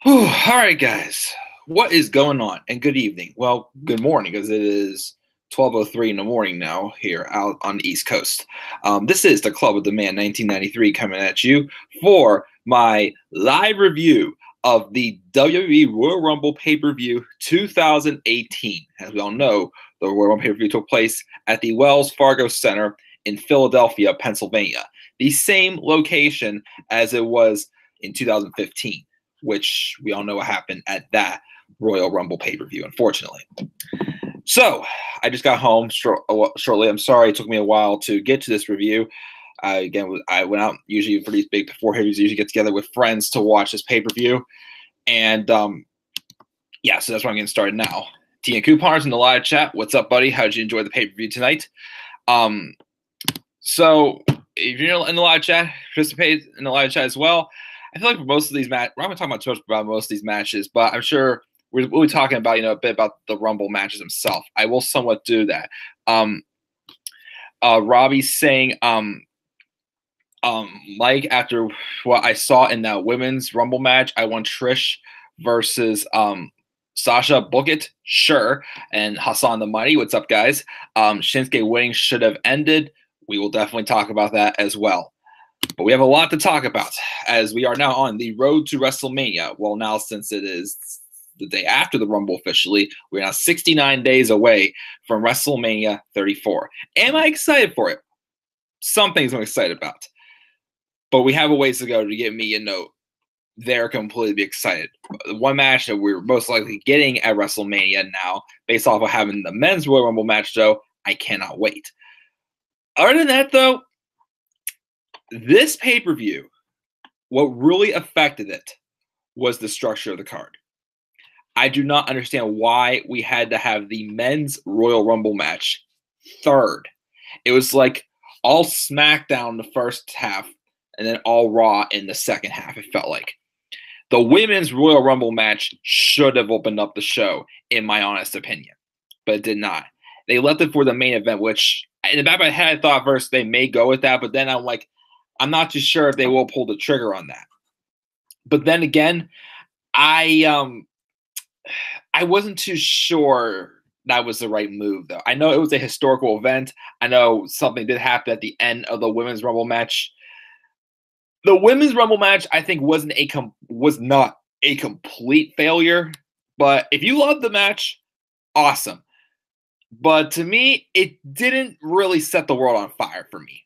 Whew, all right, guys. What is going on? And good evening. Well, good morning, because it is 12:03 in the morning now here out on the East Coast. This is the Club with the Man 1993 coming at you for my live review of the WWE Royal Rumble pay-per-view 2018. As we all know, the Royal Rumble pay-per-view took place at the Wells Fargo Center in Philadelphia, Pennsylvania, the same location as it was in 2015. Which we all know what happened at that Royal Rumble pay-per-view, unfortunately. So I just got home shortly. I'm sorry it took me a while to get to this review. I went out usually for these big pay-per-views. Usually get together with friends to watch this pay-per-view, and yeah, so that's why I'm getting started now. T and Coupons in the live chat. What's up, buddy? How'd you enjoy the pay-per-view tonight? So if you're in the live chat, participate in the live chat as well. I feel like for most of these matches, we're not going to talk about too much about most of these matches, but I'm sure we'll be talking about, a bit about the Rumble matches themselves. I will somewhat do that. Robbie's saying, Mike, after what I saw in that women's Rumble match, I want Trish versus Sasha. Book it, sure. And Hassan the Mighty, what's up, guys? Shinsuke winning should have ended. We will definitely talk about that as well. But we have a lot to talk about as we are now on the road to WrestleMania. Well, now since it is the day after the Rumble officially, we're now 69 days away from WrestleMania 34. Am I excited for it? Some things I'm excited about. But we have a ways to go to get me, there completely excited. The one match that we're most likely getting at WrestleMania now, based off of having the men's Royal Rumble match, though, I cannot wait. Other than that, though, this pay-per-view, what really affected it was the structure of the card. I do not understand why we had to have the men's Royal Rumble match third. It was like all SmackDown the first half and then all Raw in the second half, it felt like. The women's Royal Rumble match should have opened up the show, in my honest opinion, but it did not. They left it for the main event, which in the back of my head I thought first they may go with that, but then I'm like, I'm not too sure if they will pull the trigger on that. But then again, I wasn't too sure that was the right move, though. I know it was a historical event. I know something did happen at the end of the Women's Rumble match. The Women's Rumble match, I think, was not a complete failure. But if you love the match, awesome. But to me, it didn't really set the world on fire for me.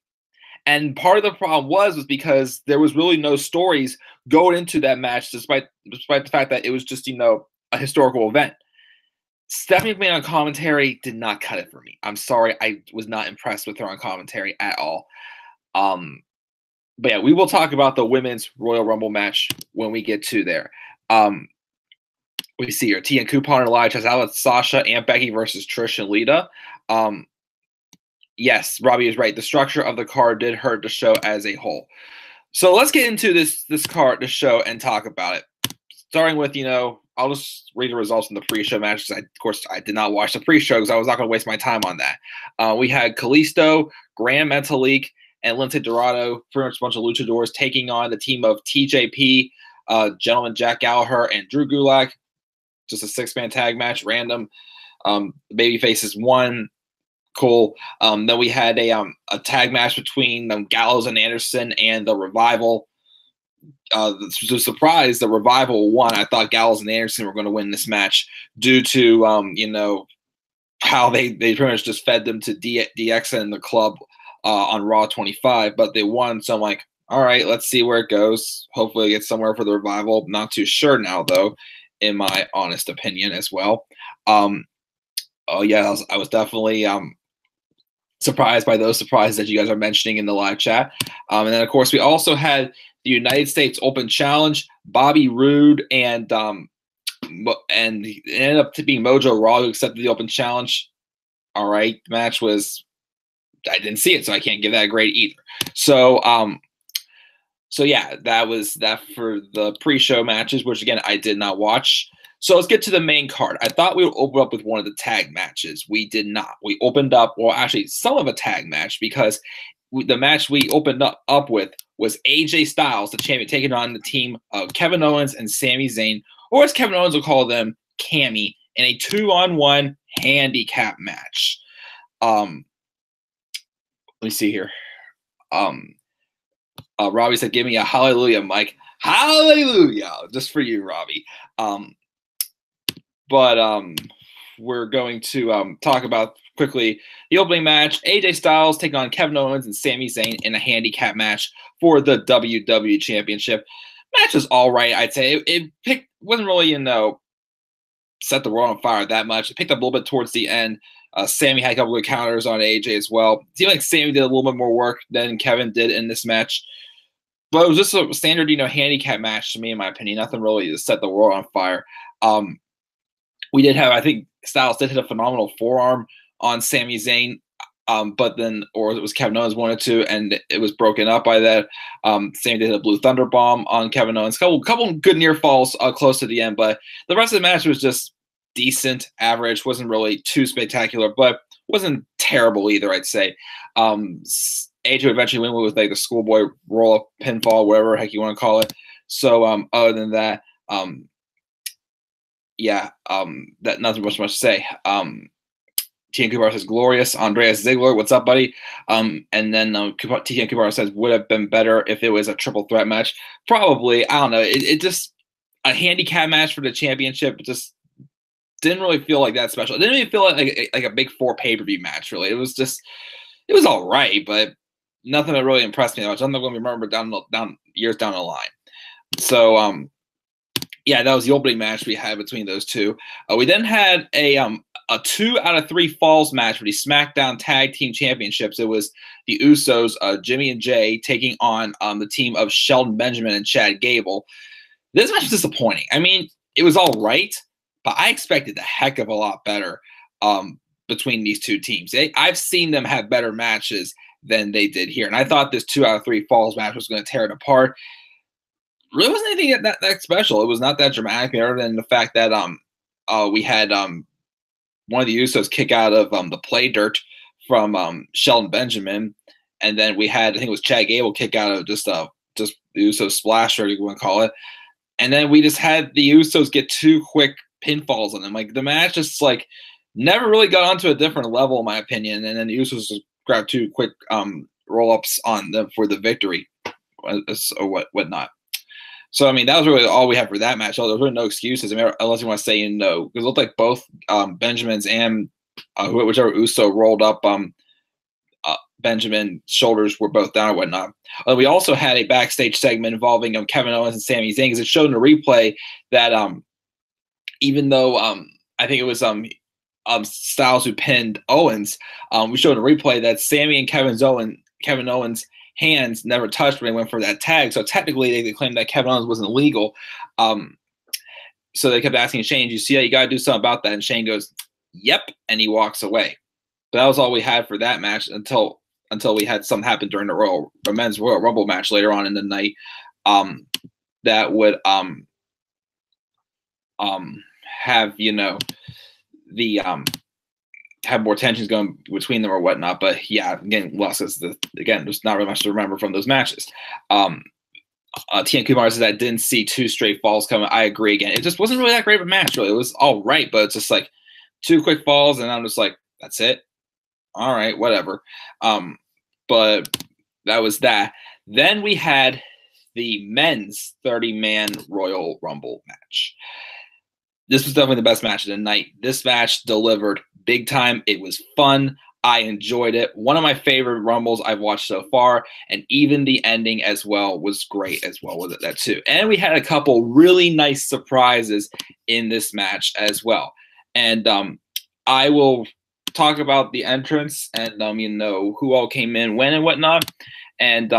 And part of the problem was because there was really no stories going into that match, despite the fact that it was just, a historical event. Stephanie McMahon on commentary did not cut it for me. I'm sorry. I was not impressed with her on commentary at all. But yeah, we will talk about the women's Royal Rumble match when we get to there. We see here, T and Coupon and Elijah has out Sasha and Becky versus Trish and Lita. Yes, Robbie is right. The structure of the card did hurt the show as a whole. So let's get into this card, the show, and talk about it. Starting with, I'll just read the results from the pre-show matches. Of course, I did not watch the pre-show because I was not going to waste my time on that. We had Kalisto, Grand Metalik, and Lince Dorado, pretty much a bunch of luchadors, taking on the team of TJP, Gentleman Jack Gallagher, and Drew Gulak. Just a six-man tag match, random. Babyfaces won. Cool. Then we had a tag match between Gallows and Anderson and the Revival. To surprise, the Revival won. I thought Gallows and Anderson were going to win this match due to how they pretty much just fed them to DX and the club on Raw 25, but they won. So I'm like, all right, let's see where it goes. Hopefully it gets somewhere for the Revival. Not too sure now, though, in my honest opinion as well. Oh yeah, I was definitely surprised by those surprises that you guys are mentioning in the live chat. And then, of course, we also had the United States Open Challenge. Bobby Roode and it ended up to be Mojo Raw who accepted the Open Challenge. All right, the match was, I didn't see it, so I can't give that a grade either. So yeah, that was that for the pre-show matches, which again I did not watch. So let's get to the main card. I thought we would open up with one of the tag matches. We did not. We opened up, well, actually, some of a tag match because the match we opened up with was AJ Styles, the champion, taking on the team of Kevin Owens and Sami Zayn, or as Kevin Owens will call them, Cammy, in a 2-on-1 handicap match. Let me see here. Robbie said, "Give me a hallelujah, Mike. Hallelujah!" Just for you, Robbie. We're going to talk about quickly the opening match. AJ Styles taking on Kevin Owens and Sami Zayn in a handicap match for the WWE Championship. Match was all right, I'd say. It wasn't really, set the world on fire that much. It picked up a little bit towards the end. Sami had a couple of counters on AJ as well. It seemed like Sami did a little bit more work than Kevin did in this match. But it was just a standard, handicap match to me, in my opinion. Nothing really to set the world on fire. We did have, I think Styles did hit a phenomenal forearm on Sami Zayn, or it was Kevin Owens wanted to, and it was broken up by that. Sami did a Blue Thunder Bomb on Kevin Owens. Couple good near falls close to the end, but the rest of the match was just decent, average. Wasn't really too spectacular, but wasn't terrible either, I'd say. AJ would eventually win with like the schoolboy roll-up pinfall, whatever the heck you want to call it. So other than that, that nothing much to say. TN Kubar says, "Glorious." Andreas Ziegler, what's up, buddy? And then TN Kubar says, "Would have been better if it was a triple threat match." Probably. I don't know. It just a handicap match for the championship. It just didn't really feel like that special. It didn't even feel like a big 4 pay-per-view match, really. It was all right, but nothing that really impressed me that much. I'm not going to remember down years down the line. So, that was the opening match we had between those two. We then had a 2 out of 3 falls match for the SmackDown Tag Team Championships. It was the Usos, Jimmy and Jay, taking on the team of Shelton Benjamin and Chad Gable. This match was disappointing. I mean, it was all right, but I expected a heck of a lot better between these two teams. I've seen them have better matches than they did here, and I thought this 2 out of 3 falls match was going to tear it apart. Really wasn't anything that special. It was not that dramatic, other than the fact that we had one of the Usos kick out of the play dirt from Shelton Benjamin, and then we had, I think it was Chad Gable, kick out of just the Usos splash, or you want to call it, and then we just had the Usos get 2 quick pinfalls on them. Like, the match just never really got onto a different level, in my opinion, and then the Usos just grabbed 2 quick roll-ups on them for the victory, or whatnot. So, I mean, that was really all we had for that match. There was really no excuses. I mean, unless you want to say no. Because it looked like both Benjamin's and whichever Uso rolled up Benjamin's shoulders were both down and whatnot. We also had a backstage segment involving Kevin Owens and Sami Zayn, because it showed in the replay that even though I think it was Styles who pinned Owens, we showed in the replay that Sami and Kevin Owens' hands never touched when they went for that tag. So technically they claimed that Kevin Owens wasn't legal. So they kept asking Shane, "You see how you got to do something about that?" And Shane goes, "Yep." And he walks away. But that was all we had for that match until we had something happen during the men's Royal Rumble match later on in the night. That would have, have more tensions going between them or whatnot. But yeah, again, losses. Again, there's not really much to remember from those matches. TN Kumar says, "I didn't see 2 straight falls coming." I agree. Again, it just wasn't really that great of a match. Really, it was all right, but it's just like 2 quick falls, and I'm just like, that's it. All right, whatever. But that was that. Then we had the men's 30-man Royal Rumble match. This was definitely the best match of the night. This match delivered big time. It was fun. I enjoyed it. One of my favorite Rumbles I've watched so far, and even the ending as well was great as well with that too. And we had a couple really nice surprises in this match as well. And I will talk about the entrance and who all came in, when, and whatnot, and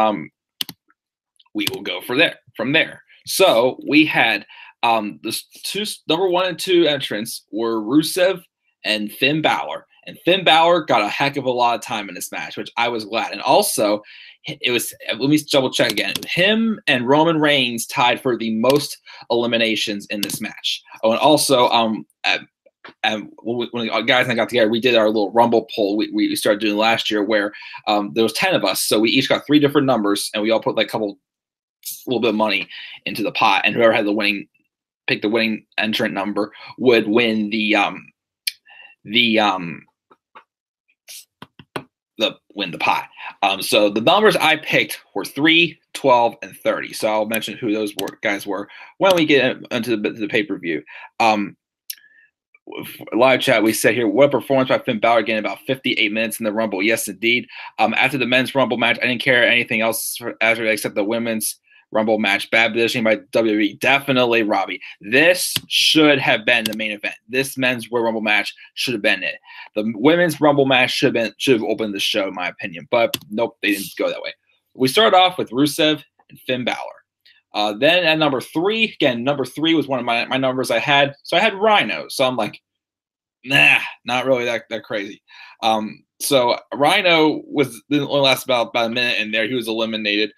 we will go from there. So we had the 2 number 1 and 2 entrants were Rusev and Finn Balor. And Finn Balor got a heck of a lot of time in this match, which I was glad. And also, it was, let me double check again, him and Roman Reigns tied for the most eliminations in this match. Oh, and also, and when the guys and I got together, we did our little Rumble poll we started doing last year, where there was 10 of us, so we each got 3 different numbers, and we all put like a little bit of money into the pot, and whoever had pick the winning entrant number would win the pot. So the numbers I picked were 3, 12, and 30. So I'll mention who those guys were when we get into the pay-per-view. Live chat, we said here, what a performance by Finn Balor, getting about 58 minutes in the Rumble. Yes, indeed. After the men's Rumble match, I didn't care anything else except the women's Rumble match. Bad positioning by WWE. Definitely, Robbie. This should have been the main event. This men's Royal Rumble match should have been it. The women's Rumble match should have opened the show, in my opinion. But nope, they didn't go that way. We started off with Rusev and Finn Balor. Then at number 3, again, number 3 was one of my numbers I had. So I had Rhino. So I'm like, nah, not really that crazy. So Rhino didn't only last about a minute in there. He was eliminated.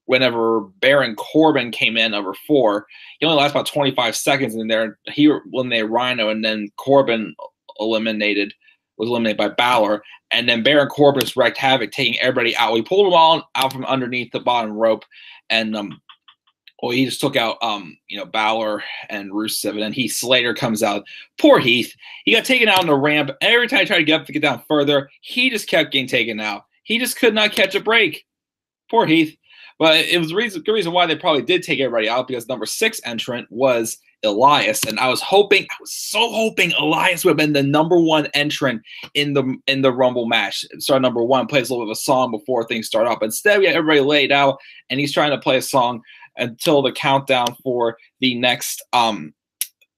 Whenever Baron Corbin came in, number 4, he only lasted about 25 seconds in there. He eliminated Rhino, and then Corbin was eliminated by Balor, and then Baron Corbin just wreaked havoc, taking everybody out. We pulled them all out from underneath the bottom rope, and he just took out Balor and Rusev, and then Slater comes out. Poor Heath. He got taken out on the ramp. Every time he tried to get down further, he just kept getting taken out. He just could not catch a break. Poor Heath. But it was a good reason why they probably did take everybody out, because number 6 entrant was Elias, and I was so hoping Elias would have been the number 1 entrant in the Rumble match. Start number 1, plays a little bit of a song before things start up. Instead, we had everybody laid out, and he's trying to play a song until the countdown for the next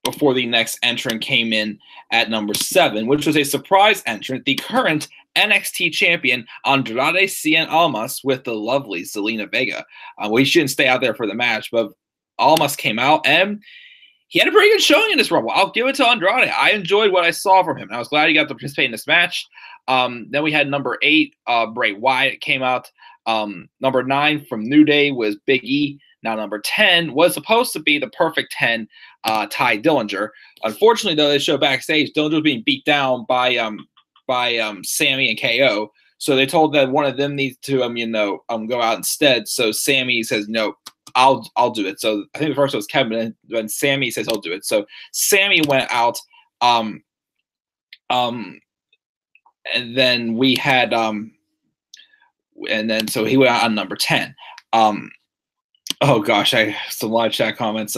before the next entrant came in at number 7, which was a surprise entrant, the current NXT champion Andrade Cien Almas with the lovely Zelina Vega. We shouldn't stay out there for the match, but Almas came out and he had a pretty good showing in this Rumble. I'll give it to Andrade. I enjoyed what I saw from him. I was glad he got to participate in this match. Then we had number 8, Bray Wyatt came out. Number 9 from New Day was Big E. Now number 10 was supposed to be the perfect 10, Ty Dillinger. Unfortunately, though, they showed backstage Dillinger was being beat down by Sammy and KO. So they told that one of them needs to go out instead. So Sammy says, no, I'll do it. So I think the first one was Kevin, and then Sammy says he'll do it. So Sammy went out. And then we had so he went out on number 10. Oh gosh, some live chat comments.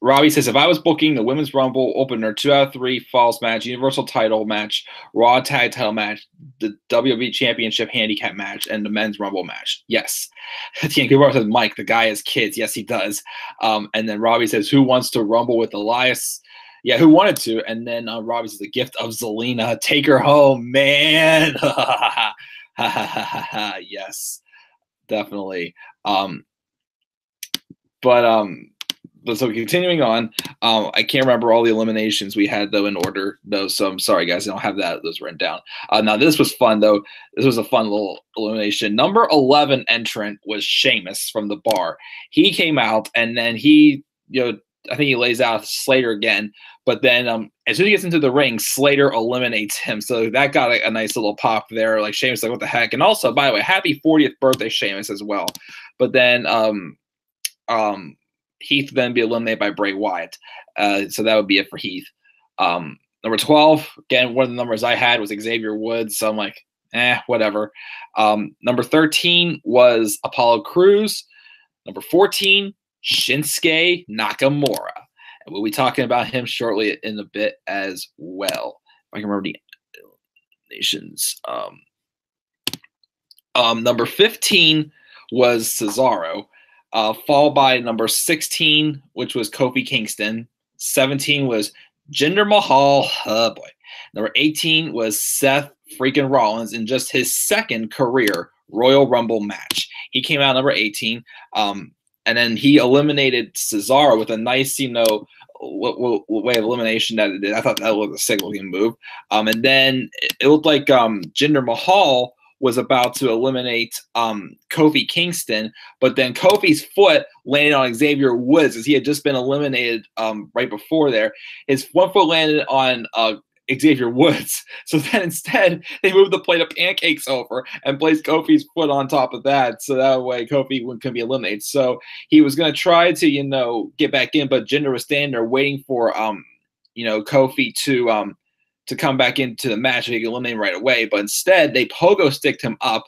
Robbie says, if I was booking the Women's Rumble opener, 2 out of 3 falls match, Universal title match, Raw tag title match, the WWE Championship handicap match, and the Men's Rumble match. Yes. Kubar says, Mike, the guy has kids. Yes, he does. And then Robbie says, who wants to rumble with Elias? Yeah, who wanted to? And then Robbie says, the gift of Zelina. Take her home, man. Yes, definitely. So continuing on, I can't remember all the eliminations we had though in order though, so I'm sorry guys, I don't have those written down. Now this was fun though. This was a fun little elimination. Number 11 entrant was Sheamus from the Bar. He came out and then he, I think he lays out Slater again, but then as soon as he gets into the ring, Slater eliminates him. So that got a nice little pop there. Like Sheamus, like what the heck? And also, by the way, happy 40th birthday, Sheamus, as well. But then Heath then be eliminated by Bray Wyatt. So that would be it for Heath. Number 12, again, one of the numbers I had was Xavier Woods. So I'm like, whatever. Number 13 was Apollo Crews. Number 14, Shinsuke Nakamura. And we'll be talking about him shortly in a bit as well. If I can remember the nations. Number 15 was Cesaro. Followed by number 16, which was Kofi Kingston. 17 was Jinder Mahal. Oh boy. Number 18 was Seth freaking Rollins in just his second career Royal Rumble match. He came out number 18. And then he eliminated Cesaro with a nice, way of elimination that it did. I thought that was a sick looking move. And then it looked like Jinder Mahal was about to eliminate Kofi Kingston, but then Kofi's foot landed on Xavier Woods as he had just been eliminated right before there. His one foot landed on Xavier Woods. So then instead, they moved the plate of pancakes over and placed Kofi's foot on top of that. So that way Kofi couldn't be eliminated. So he was going to try to, get back in, but Jinder was standing there waiting for, Kofi to come back into the match and he could eliminate him right away. But instead, they pogo sticked him up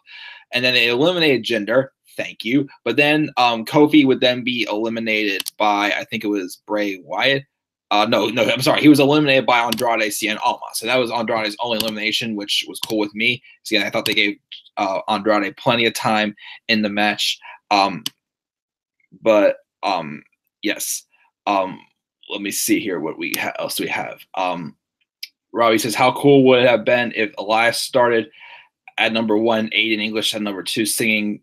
and then they eliminated Jinder. Thank you. But then Kofi would then be eliminated by, I think it was Bray Wyatt. No, I'm sorry. He was eliminated by Andrade Cien Almas. So that was Andrade's only elimination, which was cool with me. So yeah, I thought they gave Andrade plenty of time in the match. Yes. Let me see here what else we have. Robbie says, how cool would it have been if Elias started at number 1, Aiden English at number 2, singing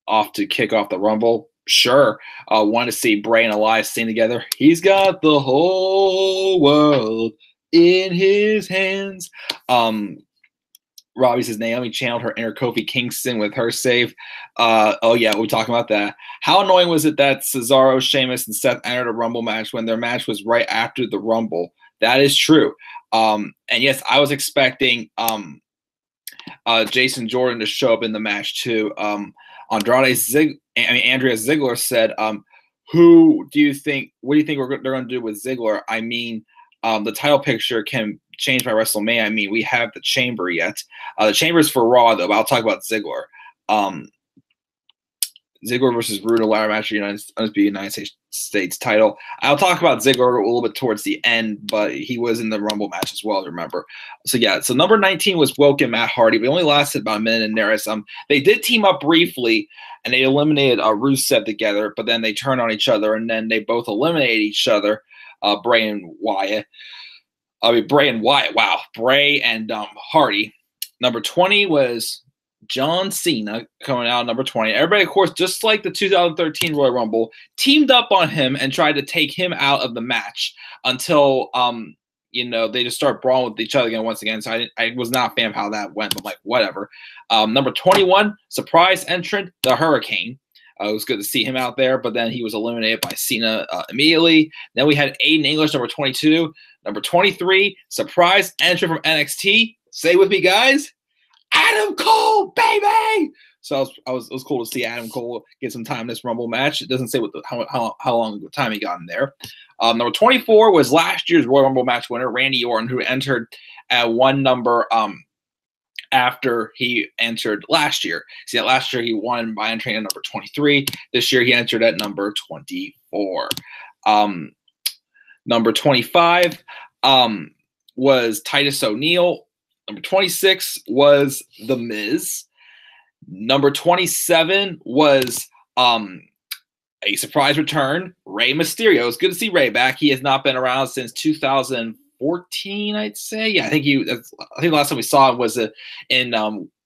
off to kick off the Rumble? Sure. Want to see Bray and Elias sing together. He's got the whole world in his hands. Robbie says Naomi channeled her inner Kofi Kingston with her save. Oh yeah, we're talking about that. How annoying was it that Cesaro, Sheamus, and Seth entered a Rumble match when their match was right after the Rumble? That is true. And yes, I was expecting Jason Jordan to show up in the match too. Andrea Ziggler said, what do you think they're going to do with Ziggler? I mean, the title picture can change by WrestleMania. I mean, we have the Chamber yet. The Chamber's for Raw, though, but I'll talk about Ziggler. Ziggler versus Rude, a ladder match for the United States title. I'll talk about Ziggler a little bit towards the end, but he was in the Rumble match as well, remember. So yeah, so number 19 was Woken Matt Hardy. We only lasted about a minute in there. They did team up briefly, and they eliminated Rusev together, but then they turned on each other, and then they both eliminated each other, Bray and Wyatt. Wow. Bray and Hardy. Number 20 was John Cena coming out number 20. Everybody, of course, just like the 2013 Royal Rumble, teamed up on him and tried to take him out of the match until they just start brawling with each other once again. So I was not a fan of how that went, but whatever. Number 21, surprise entrant, the Hurricane. It was good to see him out there, but then he was eliminated by Cena immediately. Then we had Aiden English, number 22. Number 23, surprise entrant from NXT. Say with me, guys. Adam Cole, baby! So it was cool to see Adam Cole get some time in this Rumble match. It doesn't say how long of time he got in there. Number 24 was last year's Royal Rumble match winner, Randy Orton, who entered at one number after he entered last year. See, last year he won by entering at number 23. This year he entered at number 24. Number 25 was Titus O'Neil. Number 26 was The Miz. Number 27 was a surprise return, Rey Mysterio. It's good to see Rey back. He has not been around since 2014, I'd say. Yeah, I think the last time we saw him was in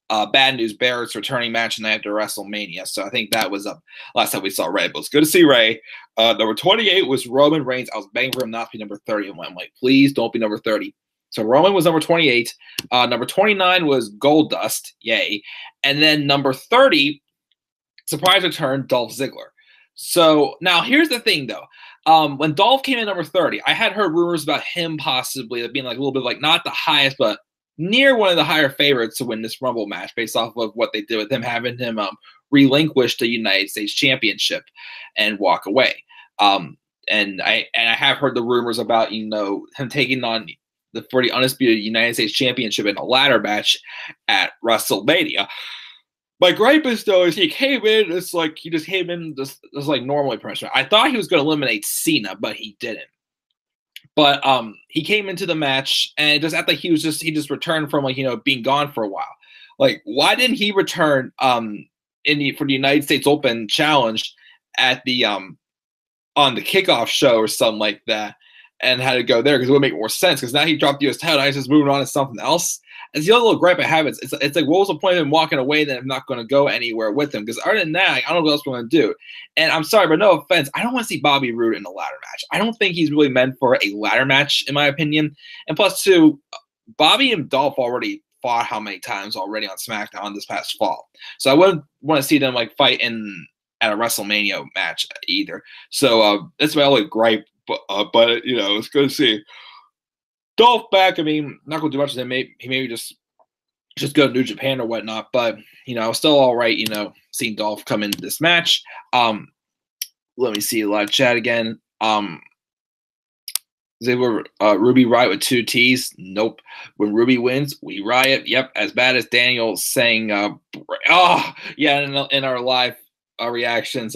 Bad News Barrett's returning match night after WrestleMania. So I think that was last time we saw Rey. But it's good to see Rey. Number 28 was Roman Reigns. I was begging for him not to be number 30. I'm like, please don't be number 30. So Roman was number 28. Number 29 was Goldust. Yay. And then number 30, surprise return, Dolph Ziggler. So now here's the thing, though. When Dolph came in number 30, I had heard rumors about him possibly being a little bit not the highest, but near one of the higher favorites to win this Rumble match based off of what they did with him, having him relinquish the United States Championship and walk away. And I have heard the rumors about him taking on for the undisputed United States Championship in a ladder match at WrestleMania. My gripe is, though, is he came in, he just came in just normally pressure. I thought he was going to eliminate Cena, but he didn't. But he came into the match, and it just acted like he just returned from being gone for a while. Why didn't he return for the United States Open Challenge at the on the kickoff show or something like that? And had to go there because it would make more sense because now he dropped the U.S. title. Now he's just moving on to something else. And the other little gripe I have is it's like, what was the point of him walking away then I'm not going to go anywhere with him? Because other than that, I don't know what else we're going to do. And I'm sorry, but no offense, I don't want to see Bobby Roode in a ladder match. I don't think he's really meant for a ladder match, in my opinion. And plus, too, Bobby and Dolph already fought how many times already on SmackDown this past fall. So I wouldn't want to see them like fight at a WrestleMania match either. So that's my only gripe. But you know, it's good to see Dolph back. I mean, not going to do much of him. He maybe just go to New Japan or whatnot. But you know, still all right. You know, seeing Dolph come into this match. Let me see live chat again. They were Ruby Riot with 2 T's. Nope. When Ruby wins, we riot. Yep. As bad as Daniel saying, yeah, in our live reactions,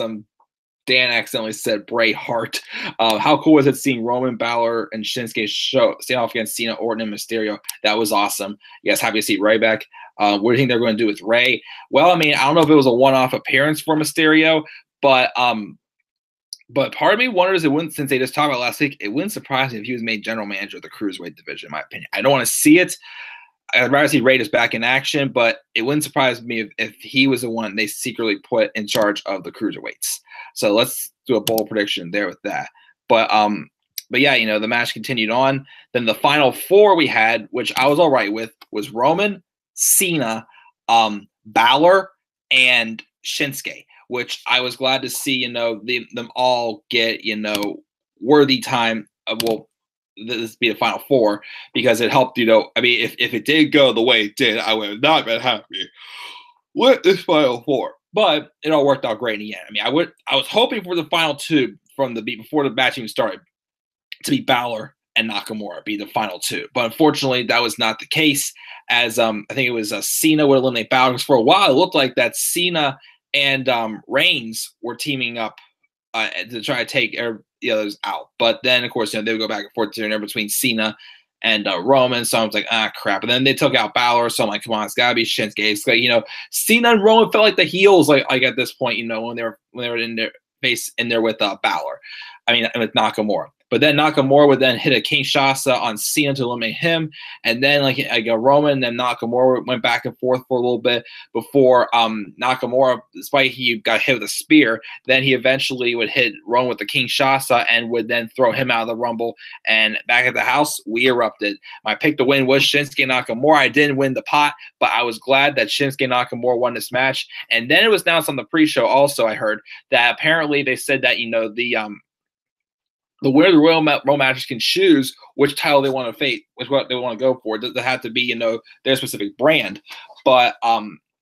Dan accidentally said Bray Hart. How cool was it seeing Roman, Balor, and Shinsuke stand off against Cena, Orton, and Mysterio? That was awesome. Yes, happy to see Ray back. What do you think they're going to do with Ray? Well, I mean, I don't know if it was a one-off appearance for Mysterio, but part of me wonders, it wouldn't, since they just talked about last week, it wouldn't surprise me if he was made general manager of the Cruiserweight division, in my opinion. I don't want to see it. I'd rather see Ray just back in action, but it wouldn't surprise me if he was the one they secretly put in charge of the Cruiserweights. So let's do a bold prediction there with that. But yeah, you know, the match continued on. Then the final 4 we had, which I was all right with, was Roman, Cena, Balor, and Shinsuke, which I was glad to see, you know, them all get, you know, worthy time. This be the final 4, because it helped, you know, I mean, if it did go the way it did, I would have not been happy with this final 4. But it all worked out great in the end. I mean, I was hoping for the final 2 before the match even started to be Balor and Nakamura be the final 2. But unfortunately, that was not the case, as I think it was Cena would eliminate Balor, because for a while it looked like that Cena and Reigns were teaming up to try to take the others out. But then, of course, you know, they would go back and forth there between Cena and Roman. So I was like, crap. And then they took out Balor. So I'm like, come on, it's got to be Shinsuke. It's like, you know, Cena and Roman felt like the heels, like at this point, you know, when they were in their face in there with Balor. I mean, with Nakamura. But then Nakamura would then hit a Kinshasa on Cena to eliminate him. And then like Roman and Nakamura went back and forth for a little bit before Nakamura, despite he got hit with a spear, then he eventually would hit Roman with the Kinshasa and would then throw him out of the Rumble. And back at the house, we erupted. My pick to win was Shinsuke Nakamura. I didn't win the pot, but I was glad that Shinsuke Nakamura won this match. And then it was announced on the pre-show also, I heard, that apparently they said that, you know, the winner of the Royal Rumble matches can choose which title they want to face, which what they want to go for. It doesn't have to be, you know, their specific brand. But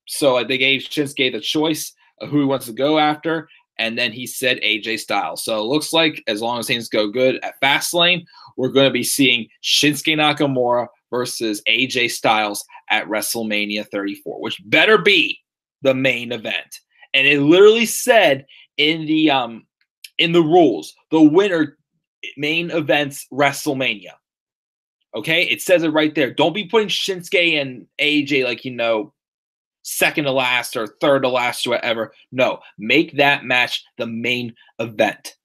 so they gave Shinsuke the choice of who he wants to go after, and then he said AJ Styles. So it looks like as long as things go good at Fastlane, we're going to be seeing Shinsuke Nakamura versus AJ Styles at WrestleMania 34, which better be the main event. And it literally said in the rules, the winner main events WrestleMania. Okay, it says it right there. Don't be putting Shinsuke and AJ like, you know, second to last or third to last or whatever. No, make that match the main event.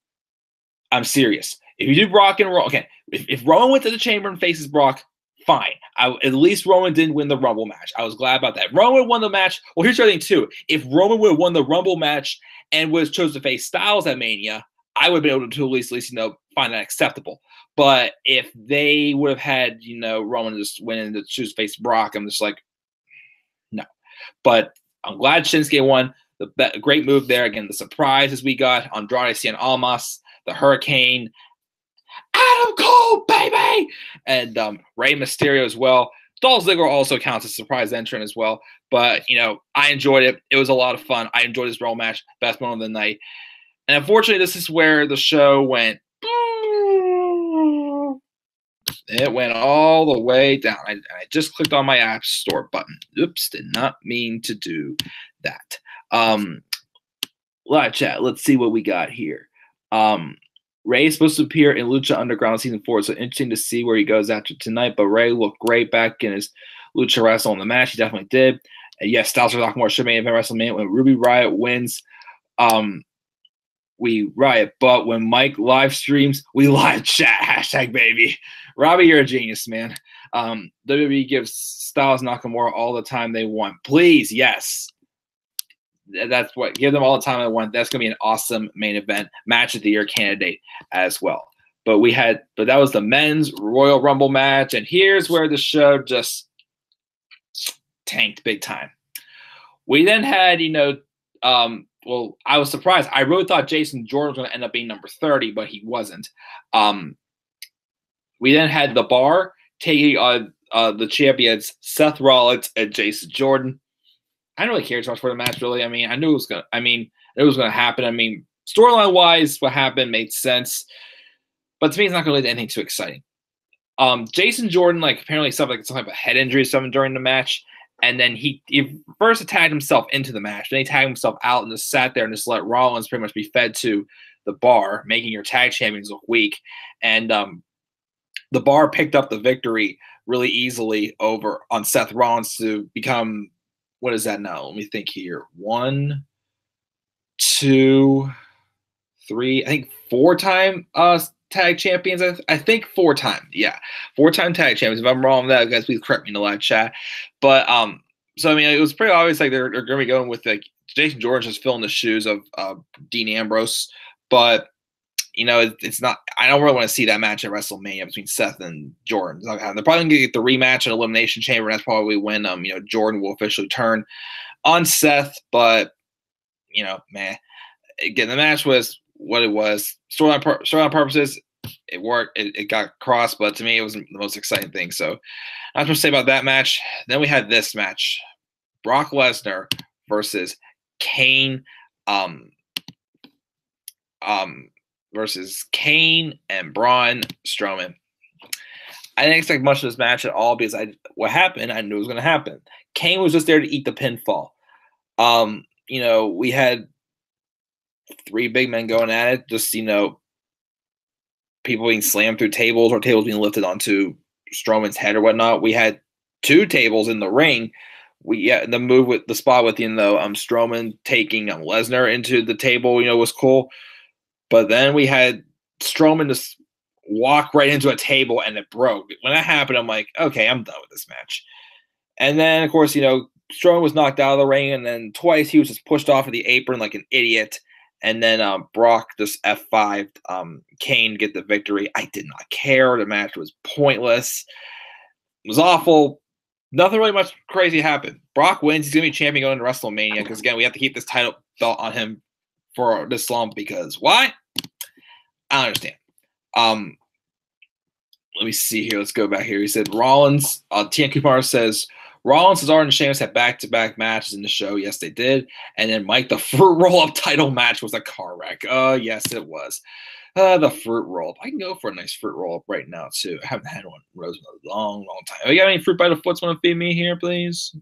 I'm serious. If you do Brock and Roman, okay, if Roman went to the Chamber and faces Brock, fine. At least Roman didn't win the Rumble match. I was glad about that. Roman won the match. Well, here's the other thing too. If Roman would have won the Rumble match and was chosen to face Styles at Mania, I would have been able to at least, you know, find that acceptable. But if they would have had, you know, Roman just win and choose to face Brock, I'm just like, no. But I'm glad Shinsuke won. The great move there. Again, the surprises we got. Andrade Cien Almas, the Hurricane, Adam Cole, baby! And Rey Mysterio as well. Dolph Ziggler also counts as a surprise entrant as well. But, you know, I enjoyed it. It was a lot of fun. I enjoyed this Raw match. Best moment of the night. And unfortunately, this is where the show went. It went all the way down. I just clicked on my App Store button. Oops, did not mean to do that. Live chat. Let's see what we got here. Ray is supposed to appear in Lucha Underground season 4, so interesting to see where he goes after tonight. But Ray looked great back in his Lucha Wrestle in the match. He definitely did. And yes, Styles Nakamura should main event WrestleMania when Ruby Riot wins. We riot, but when Mike live streams, we live chat. Hashtag baby. Robbie, you're a genius, man. WWE gives Styles Nakamura all the time they want. Please, yes. That's what. Give them all the time they want. That's gonna be an awesome main event match of the year candidate as well. But that was the men's Royal Rumble match, and here's where the show just tanked big time. We then had, well, I was surprised. I really thought Jason Jordan was going to end up being number 30, but he wasn't. We then had The Bar taking on the champions Seth Rollins and Jason Jordan. I didn't really care too much for the match, really. I mean, I knew it was going to happen. I mean, storyline wise, what happened made sense, but to me, it's not going to lead to anything too exciting. Jason Jordan, like, apparently suffered some type of head injury or something during the match, and then he first tagged himself into the match, then he tagged himself out and just sat there and just let Rollins pretty much be fed to The Bar, making your tag champions look weak. And The Bar picked up the victory really easily over on Seth Rollins to become, what is that now? Let me think here. 1, 2, 3, I think 4-time tag champions. I think 4-time. Yeah. 4-time tag champions. If I'm wrong on that, guys, please correct me in the live chat. But so I mean, it was pretty obvious like they're going to be going with like Jason Jordan just filling the shoes of Dean Ambrose. But it's not. I don't really want to see that match at WrestleMania between Seth and Jordan. They're probably going to get the rematch at Elimination Chamber. And that's probably when Jordan will officially turn on Seth. But man, again, the match was what it was. Storyline purposes, it worked. It got crossed, but to me, it wasn't the most exciting thing. So, not much to say about that match. Then we had this match: Brock Lesnar versus Kane. Versus Kane and Braun Strowman. I didn't expect much of this match at all because what happened, I knew it was going to happen. Kane was just there to eat the pinfall. We had 3 big men going at it, just, people being slammed through tables or tables being lifted onto Strowman's head or whatnot. We had 2 tables in the ring. The move with the spot with, Strowman taking Lesnar into the table, was cool. But then we had Strowman just walk right into a table and it broke. When that happened, I'm like, okay, I'm done with this match. And then, of course, Strowman was knocked out of the ring, and then twice he was just pushed off of the apron like an idiot. And then Brock just F5'd Kane to get the victory. I did not care. The match was pointless. It was awful. Nothing really much crazy happened. Brock wins. He's going to be champion going into WrestleMania because, again, we have to keep this title belt on him for this long because why? I don't understand. Let me see here. Let's go back here. He said Rollins. TN Kumar says Rollins, Cesaro, and Sheamus had back-to-back matches in the show. Yes, they did. And then Mike, the fruit roll-up title match was a car wreck. Yes, it was. The fruit roll-up. I can go for a nice fruit roll-up right now too. I haven't had one in a long, long time. Oh, you got any fruit by the foots want to feed me here, please?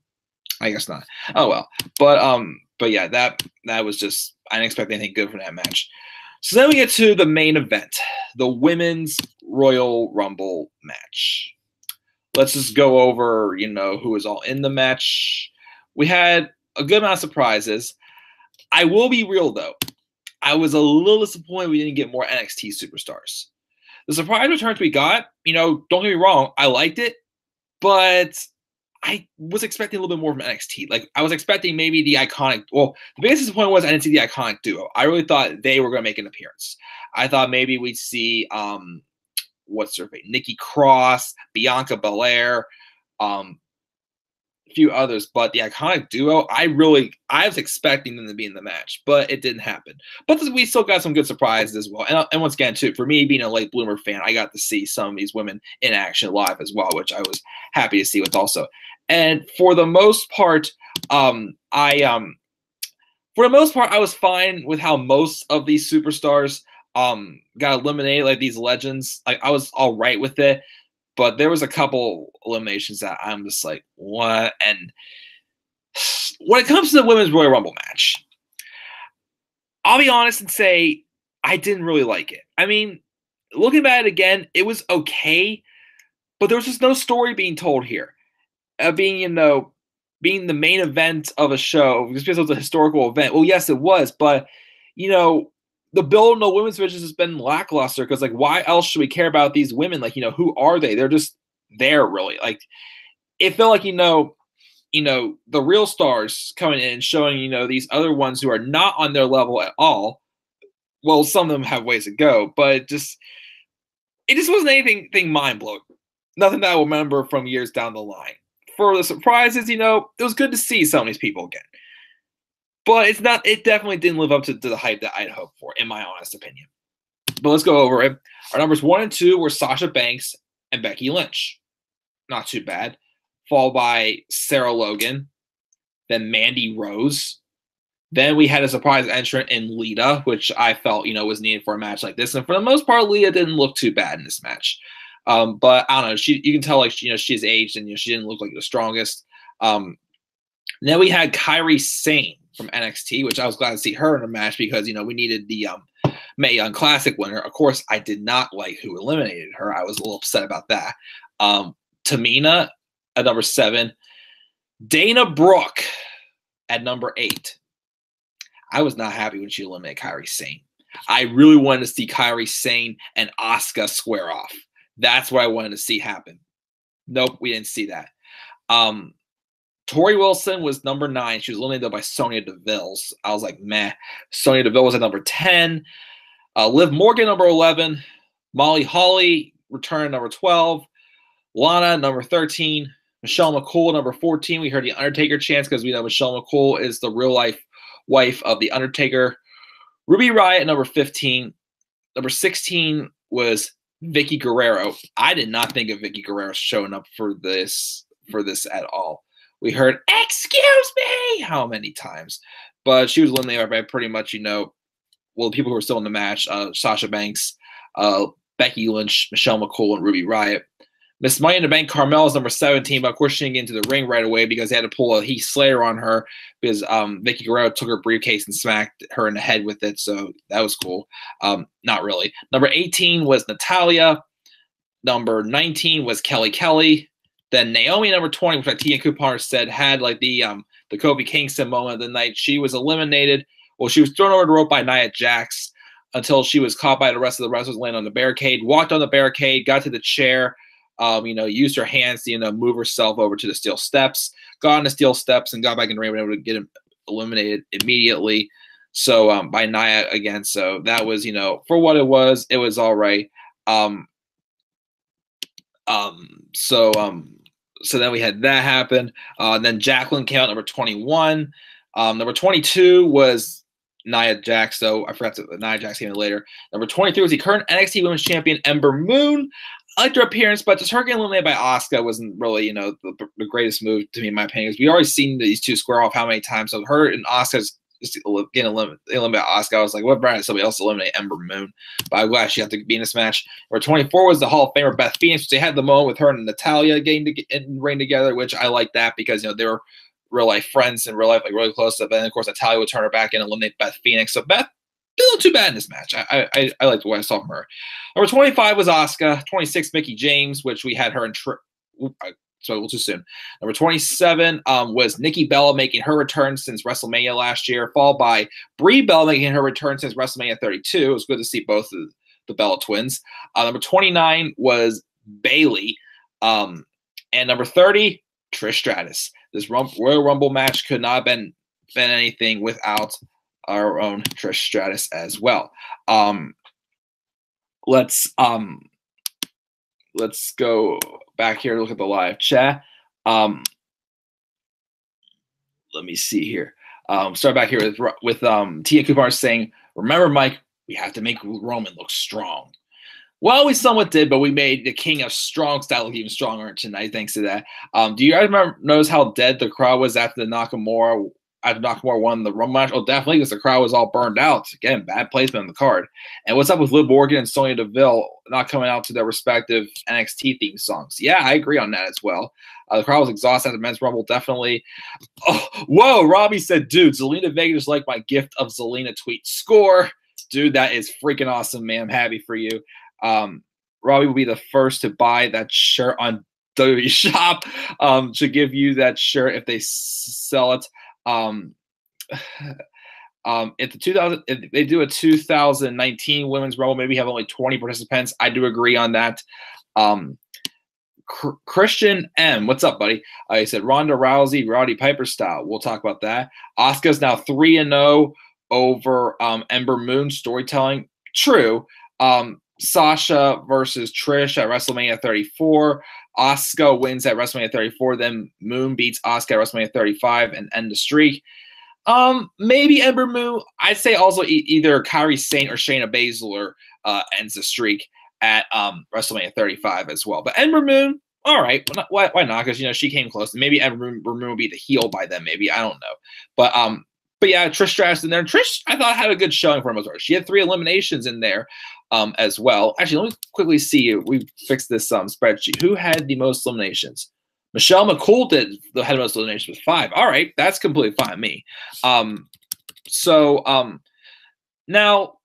I guess not. Oh well. But yeah, that was just, I didn't expect anything good from that match. So then we get to the main event, the Women's Royal Rumble match. Let's just go over, who was all in the match. We had a good amount of surprises. I will be real, though. I was a little disappointed we didn't get more NXT superstars. The surprise returns we got, don't get me wrong, I liked it, but I was expecting a little bit more from NXT. Like, I was expecting maybe the iconic. Well, the biggest disappointment was I didn't see the iconic duo. I really thought they were going to make an appearance. I thought maybe we'd see what's her name? Nikki Cross, Bianca Belair, a few others. But the iconic duo, I was expecting them to be in the match, but it didn't happen. But we still got some good surprises as well. And once again, too, for me being a late bloomer fan, I got to see some of these women in action live as well, which I was happy to see with also. And for the most part, I was fine with how most of these superstars got eliminated, like these legends. Like, I was all right with it, but there was a couple eliminations that I'm just like, what? And when it comes to the Women's Royal Rumble match, I'll be honest and say I didn't really like it. I mean, looking at it again, it was okay, but there was just no story being told here. Being the main event of a show, just because it was a historical event. Well, yes, it was, but the build in the women's division has been lackluster because, like, why else should we care about these women? Like, who are they? They're just there, really. Like, it felt like the real stars coming in and showing these other ones who are not on their level at all. Well, some of them have ways to go, but it just wasn't anything mind blowing. Nothing that I will remember from years down the line. for the surprises, it was good to see some of these people again. But it definitely didn't live up to the hype that I'd hoped for, in my honest opinion. But let's go over it. Our numbers 1 and 2 were Sasha Banks and Becky Lynch. Not too bad. Followed by Sarah Logan, then Mandy Rose. Then we had a surprise entrant in Lita, which I felt, was needed for a match like this. And for the most part, Lita didn't look too bad in this match. But I don't know. You can tell, like, she's aged and she didn't look like the strongest. Then we had Kairi Sane from NXT, which I was glad to see her in a match because, we needed the Mae Young Classic winner. Of course, I did not like who eliminated her. I was a little upset about that. Tamina at number 7. Dana Brooke at number 8. I was not happy when she eliminated Kairi Sane. I really wanted to see Kairi Sane and Asuka square off. That's what I wanted to see happen. Nope, we didn't see that. Tori Wilson was number 9. She was eliminated by Sonya Deville. I was like, meh. Sonya Deville was at number 10. Liv Morgan, number 11. Molly Holly returned, number 12. Lana, number 13. Michelle McCool, number 14. We heard the Undertaker chants because we know Michelle McCool is the real-life wife of the Undertaker. Ruby Riott, number 15. Number 16 was Vicky Guerrero. I did not think of Vicky Guerrero showing up for this at all. We heard, excuse me, how many times? But she was eliminated by pretty much, the people who were still in the match, Sasha Banks, Becky Lynch, Michelle McCool, and Ruby Riott. Miss Money in the Bank, Carmel is number 17, but of course she didn't get into the ring right away because they had to pull a Heath Slater on her because Vicky Guerrero took her briefcase and smacked her in the head with it, so that was cool. Not really. Number 18 was Natalia. Number 19 was Kelly. Then Naomi, number 20, which like Tia Kupar said, had like the Kofi Kingston moment of the night. She was eliminated. Well, she was thrown over the rope by Nia Jax until she was caught by the rest of the wrestlers, landed on the barricade, walked on the barricade, got to the chair, used her hands to, move herself over to the steel steps, got on the steel steps and got back in the ring and able to get him eliminated immediately. So, by Nia again. So that was, for what it was all right. So then we had that happen. Then Jacqueline came out number 21. Number 22 was Nia Jax. So I forgot Nia Jax came in later. Number 23 was the current NXT Women's Champion Ember Moon. I liked her appearance, but just her getting eliminated by Asuka wasn't really, the greatest move to me, in my opinion. Because we already seen these two square off how many times. So her and Asuka's getting eliminated by Asuka. I was like, what brand somebody else eliminate Ember Moon? But I'm glad she had to be in this match. Number 24 was the Hall of Famer Beth Phoenix, which they had the moment with her and Natalia getting in ring together, which I like that because they were real life friends in real life, like really close. But then of course Natalia would turn her back and eliminate Beth Phoenix. So Beth didn't look too bad in this match. I liked what I saw from her. Number 25 was Asuka. 26 Mickie James, which we had her in. So a little too soon. Number 27 was Nikki Bella making her return since WrestleMania last year, followed by Brie Bella making her return since WrestleMania 32. It was good to see both of the Bella twins. Number 29 was Bayley. And number 30, Trish Stratus. This Royal Rumble match could not have been anything without our own Trish Stratus as well. Let's go back here and look at the live chat. Let me see here. Start back here with Tia Kupar saying, remember, Mike, we have to make Roman look strong. Well, we somewhat did, but we made the King of Strong style look even stronger tonight thanks to that. Do you guys notice how dead the crowd was after Nakamura won the Rumble match? Oh, definitely, because the crowd was all burned out. Again, bad placement on the card. And what's up with Liv Morgan and Sonya Deville not coming out to their respective NXT theme songs? Yeah, I agree on that as well. The crowd was exhausted at the Men's Rumble, definitely. Oh, whoa, Robbie said, dude, Zelina Vega is like my gift of Zelina tweet. Score. Dude, that is freaking awesome, man. I'm happy for you. Robbie will be the first to buy that shirt on WWE Shop. Should give you that shirt if they sell it. If they do a 2019 Women's Rumble, maybe have only 20 participants. I do agree on that. Christian M, what's up, buddy? He said Ronda Rousey, Roddy Piper style. We'll talk about that. Asuka's now 3-0 over Ember Moon. Storytelling, true. Sasha versus Trish at WrestleMania 34. Asuka wins at WrestleMania 34. Then Moon beats Asuka at WrestleMania 35 and end the streak. Maybe Ember Moon. I'd say also either Kairi Sane or Shayna Baszler ends the streak at WrestleMania 35 as well. But Ember Moon, all right, why not? Because she came close. Maybe Ember Moon will be the heel by then. Maybe, I don't know. But yeah, Trish Stratus in there. Trish, I thought, had a good showing for most. She had 3 eliminations in there as well. Actually, let me quickly see. We fixed this spreadsheet. Who had the most eliminations? Michelle McCool had the most eliminations with 5. All right, that's completely fine with me. Now,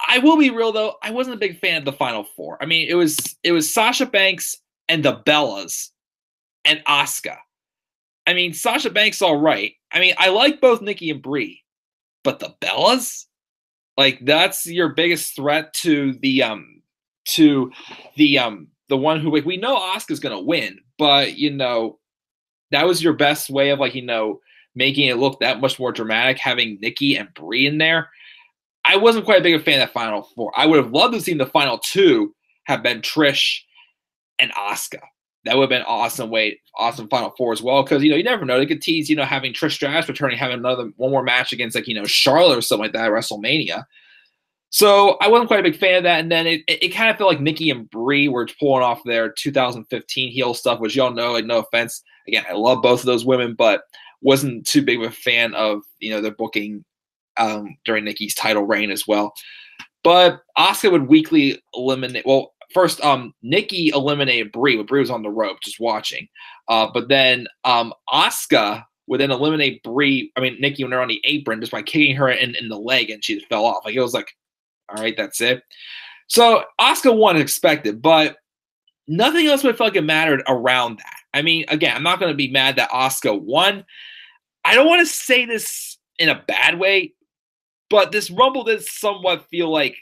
I will be real though. I wasn't a big fan of the Final 4. I mean, it was Sasha Banks and the Bellas and Asuka. I mean, Sasha Banks, all right. I mean, I like both Nikki and Brie, but the Bellas, like, that's your biggest threat to the one who, like, we know Asuka's gonna win, but that was your best way of, like, making it look that much more dramatic, having Nikki and Brie in there. I wasn't quite a big fan of that Final 4. I would have loved to have seen the Final 2 have been Trish and Asuka. That would have been awesome Final 4 as well, because you never know. They could tease, having Trish Stratus returning, having one more match against, like, Charlotte or something like that at WrestleMania. So I wasn't quite a big fan of that, and then it kind of felt like Nikki and Brie were pulling off their 2015 heel stuff, which y'all know, like, no offense. Again, I love both of those women, but wasn't too big of a fan of their booking during Nikki's title reign as well. But Asuka would weekly eliminate. Well, first, Nikki eliminated Brie when Brie was on the rope, just watching. But then Asuka would then eliminate Nikki when they're on the apron just by kicking her in the leg, and she just fell off. Like, it was like, all right, that's it. So Asuka won as expected, but nothing else would feel like it mattered around that. I mean, again, I'm not going to be mad that Asuka won. I don't want to say this in a bad way, but this Rumble did somewhat feel like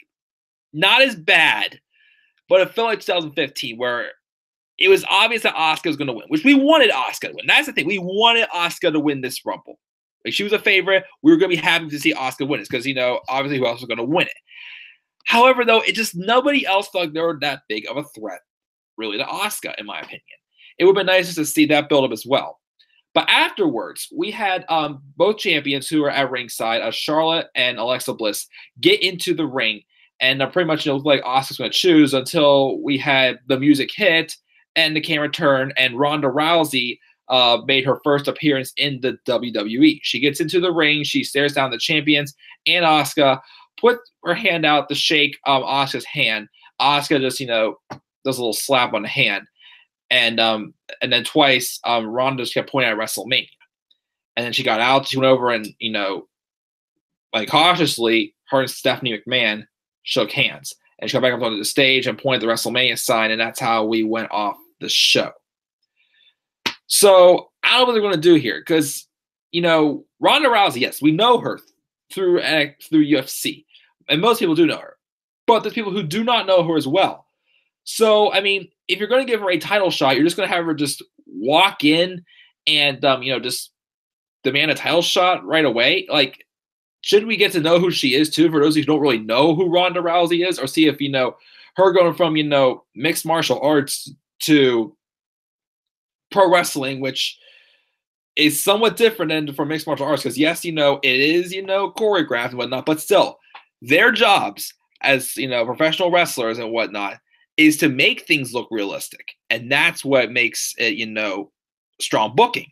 not as bad, but it felt like 2015, where it was obvious that Asuka was going to win, which we wanted Asuka to win. That's the thing. We wanted Asuka to win this Rumble. Like, she was a favorite. We were going to be happy to see Asuka win it because, obviously who else was going to win it. However, though, nobody else felt like they were that big of a threat, really, to Asuka, in my opinion. It would have been nice just to see that build up as well. But afterwards, we had both champions who were at ringside, Charlotte and Alexa Bliss, get into the ring. And pretty much looked like Asuka's going to choose until we had the music hit and the camera turned, and Ronda Rousey made her first appearance in the WWE. She gets into the ring. She stares down the champions, and Asuka put her hand out to shake Asuka's hand. Asuka just, does a little slap on the hand. And then twice, Ronda just kept pointing at WrestleMania. And then she got out. She went over and, like, cautiously, her and Stephanie McMahon shook hands. And she got back up onto the stage and pointed the WrestleMania sign, and that's how we went off the show. So I don't know what they're going to do here, because, Ronda Rousey, yes, we know her through UFC. And most people do know her. But there's people who do not know her as well. So, I mean, if you're going to give her a title shot, you're just going to have her just walk in and, just demand a title shot right away. Like, should we get to know who she is, too, for those who don't really know who Ronda Rousey is, or see if, her going from, mixed martial arts to pro wrestling, which is somewhat different than from mixed martial arts, because, yes, it is, choreographed and whatnot, but still, their jobs as, professional wrestlers and whatnot is to make things look realistic. And that's what makes it, strong booking.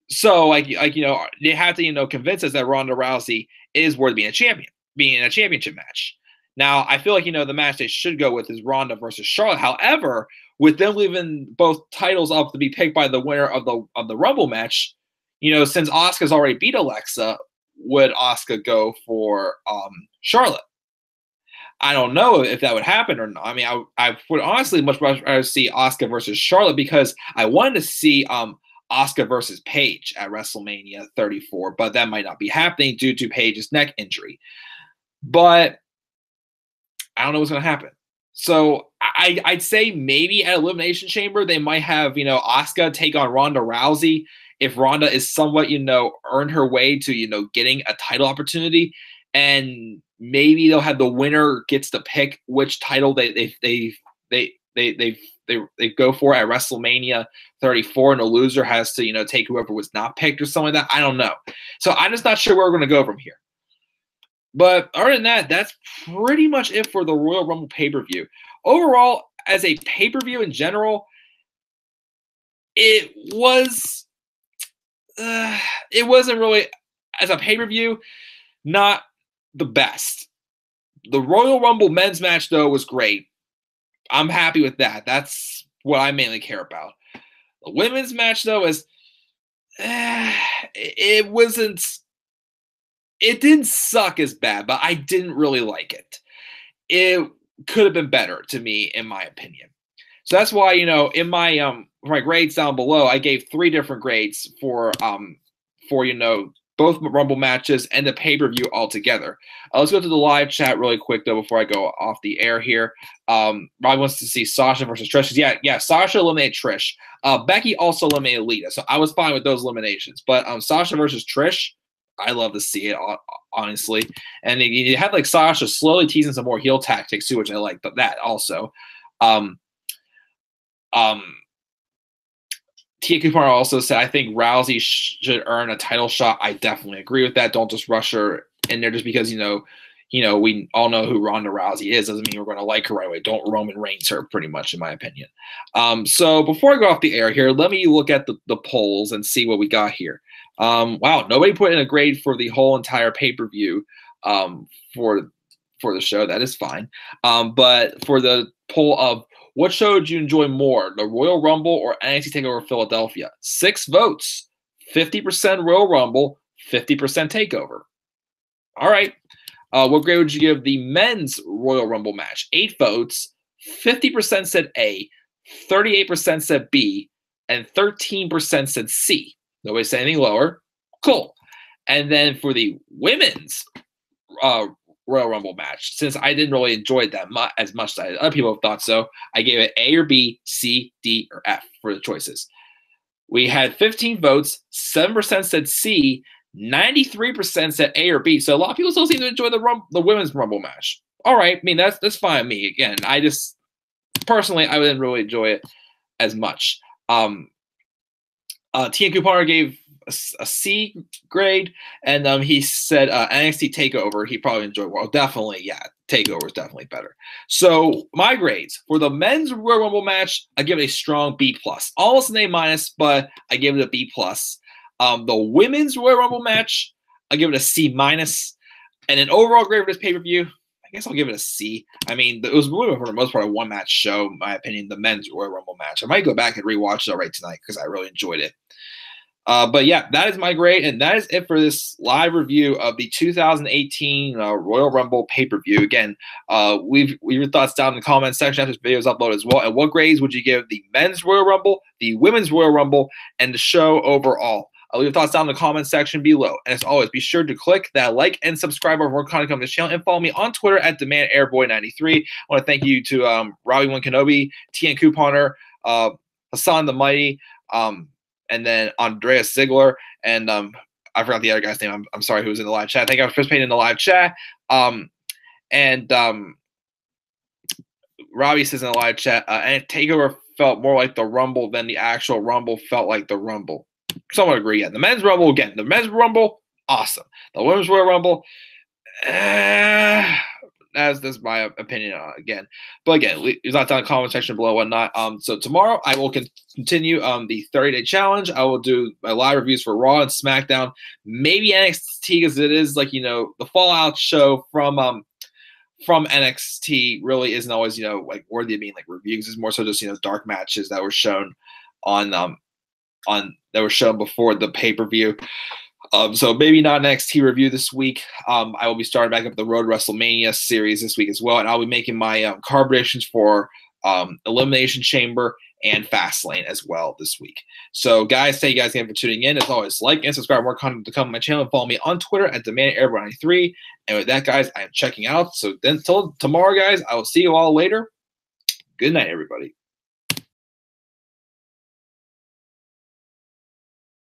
So, they have to, convince us that Ronda Rousey is worth being a champion, being in a championship match. Now, I feel like, the match they should go with is Ronda versus Charlotte. However, with them leaving both titles up to be picked by the winner of the Rumble match, since Asuka's already beat Alexa, would Asuka go for Charlotte? I don't know if that would happen or not. I mean, I would honestly much rather see Asuka versus Charlotte, because I wanted to see Asuka versus Paige at WrestleMania 34, but that might not be happening due to Paige's neck injury. But I don't know what's going to happen. So I'd say maybe at Elimination Chamber, they might have, Asuka take on Ronda Rousey if Ronda is somewhat, earned her way to, getting a title opportunity. And maybe they'll have the winner gets to pick which title they they go for it at WrestleMania 34, and the loser has to take whoever was not picked or something like that. I don't know. So I'm just not sure where we're going to go from here. But other than that, that's pretty much it for the Royal Rumble pay-per-view. Overall, as a pay-per-view in general, it wasn't really, as a pay-per-view, not the best. The Royal Rumble men's match, though, was great. I'm happy with that. That's what I mainly care about. The women's match, though, it didn't suck as bad, but I didn't really like it. It could have been better to me, in my opinion. So that's why, in my grades down below, I gave 3 different grades for both Rumble matches and the pay-per-view altogether. Let's go to the live chat really quick, though, before I go off the air here. Robbie wants to see Sasha versus Trish. Yeah, Sasha eliminated Trish. Becky also eliminated Lita, so I was fine with those eliminations. But Sasha versus Trish, I love to see it, honestly. And you have, like, Sasha slowly teasing some more heel tactics, too, which I like, but that also. Tia Kupar also said, I think Rousey should earn a title shot. I definitely agree with that. Don't just rush her in there just because, we all know who Ronda Rousey is. Doesn't mean we're going to like her right away. Don't Roman Reigns her, pretty much, in my opinion. So before I go off the air here, let me look at the polls and see what we got here. Wow, nobody put in a grade for the whole entire pay-per-view for the show. That is fine. But for the poll of what show did you enjoy more, the Royal Rumble or NXT TakeOver Philadelphia? 6 votes, 50% Royal Rumble, 50% TakeOver. All right. What grade would you give the men's Royal Rumble match? 8 votes, 50% said A, 38% said B, and 13% said C. Nobody said anything lower. Cool. And then for the women's Royal Rumble match, since I didn't really enjoy it that as much as other people have thought so, I gave it A or B, C, D, or F for the choices. We had 15 votes, 7% said C, 93% said A or B. So a lot of people still seem to enjoy the women's Rumble match. All right, I mean that's fine with me. Again, I just personally I didn't really enjoy it as much. Tia Kupar gave a C grade, and he said NXT TakeOver he probably enjoyed. Well, definitely, yeah, TakeOver is definitely better. So my grades for the men's Royal Rumble match, I give it a strong B+, almost an A-, but I give it a B+. The women's Royal Rumble match, I give it a C-, and an overall grade for this pay-per-view, I guess I'll give it a C. I mean, it was really, for the most part, a one-match show, in my opinion, the men's Royal Rumble match. I might go back and rewatch it right tonight because I really enjoyed it. But yeah, that is my grade, and that is it for this live review of the 2018 Royal Rumble pay-per-view. Again, leave your thoughts down in the comments section after this video is uploaded as well. And what grades would you give the men's Royal Rumble, the women's Royal Rumble, and the show overall? Leave your thoughts down in the comments section below. And as always, be sure to click that like and subscribe for more content coming to this channel, and follow me on Twitter at DemandAirboy93. I want to thank you to Robbie One Kenobi, TN Couponer, Hassan the Mighty, and then Andreas Ziegler, and I forgot the other guy's name. I'm sorry, who was in the live chat. I think I was participating in the live chat. And Robbie says in the live chat, and TakeOver felt more like the Rumble than the actual Rumble felt like the Rumble. Somewhat agree. Yeah, the men's Rumble, again, the men's Rumble, awesome. The women's Royal Rumble, that's my opinion again. But again, leave that down in the comment section below, whatnot. So tomorrow I will continue the 30-day challenge. I will do my live reviews for Raw and SmackDown, maybe NXT, because it is like the Fallout show from NXT really isn't always like worthy of being like reviews. It's more so just dark matches that were shown on that were shown before the pay-per-view. So maybe not an NXT review this week. I will be starting back up the Road to WrestleMania series this week as well, and I'll be making my card predictions for Elimination Chamber and Fastlane as well this week. So guys, thank you guys again for tuning in. As always, like and subscribe for more content to come on my channel, and follow me on Twitter at DemandAirboy93. And with that, guys, I am checking out. So then until tomorrow, guys, I will see you all later. Good night, everybody.